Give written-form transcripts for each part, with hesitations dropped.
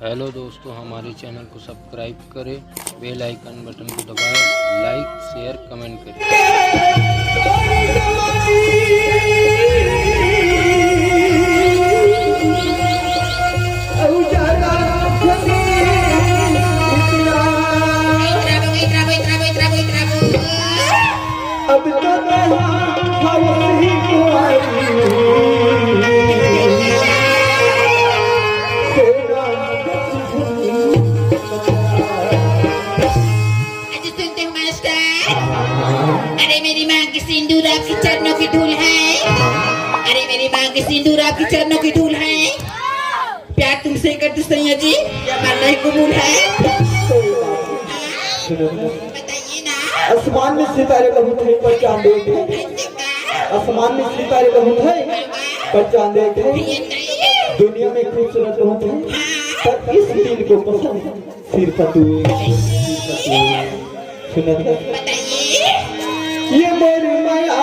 Hello दोस्तों, हमारे channel को सब्सक्राइब करें, बेल आइकन बटन को दबाएं, लाइक शेयर कमेंट करें। अब तो हवस ही अरे मेरी माँ की सिंदूर आपकी चरणों की धूल है। अरे मेरी माँ की सिंदूर आपकी चरणों की धूल है। प्यार तुमसे करते सैया जी या मरना ही कबूल है। बताइए ना। आसमान में सितारे बहुत है पर चांद एक है। आसमान में सितारे बहुत है पर चांद एक है। दुनिया में खूबसूरत बहुत है पर इस दिल को पसंद सिर्फ तू। सुना बताइए। ये मेरी माया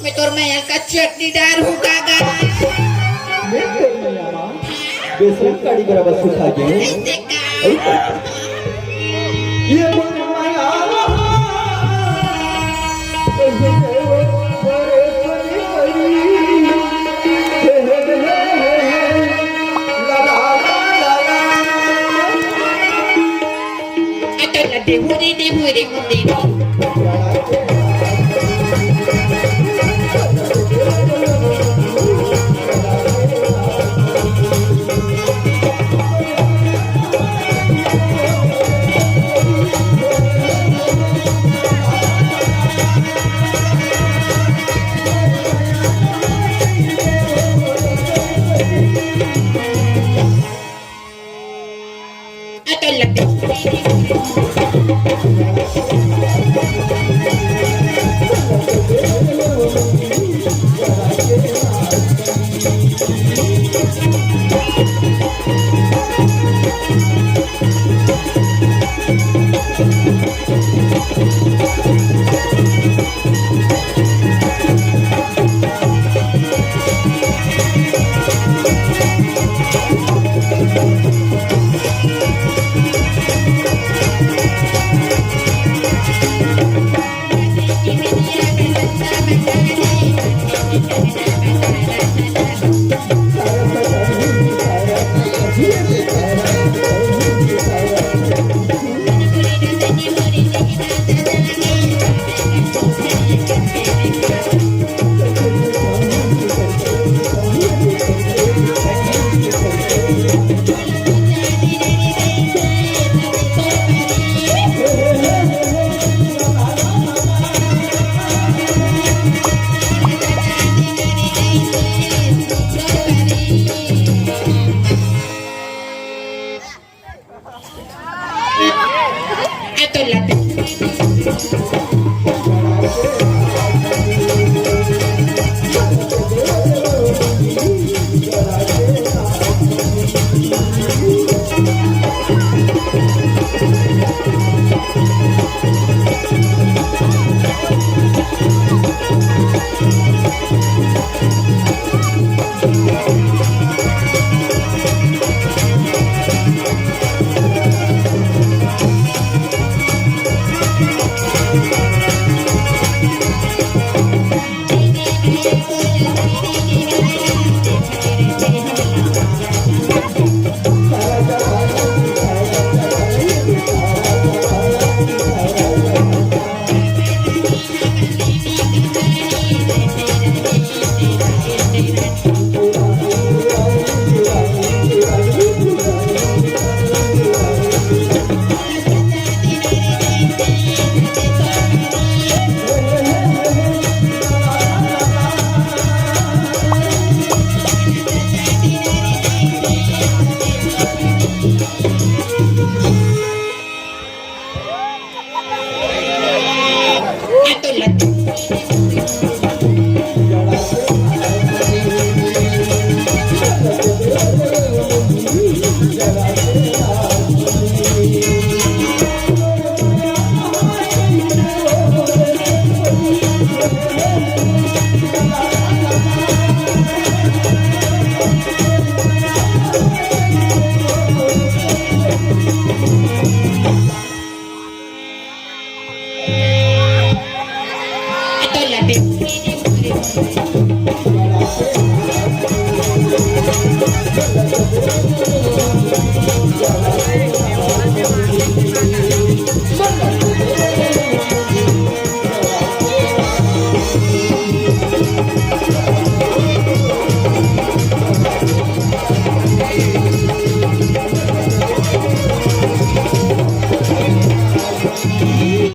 मैं तो माया का चटनीदार हूँ कागा। बेसन कड़ी बराबर सुखा गए। ये मेरी माया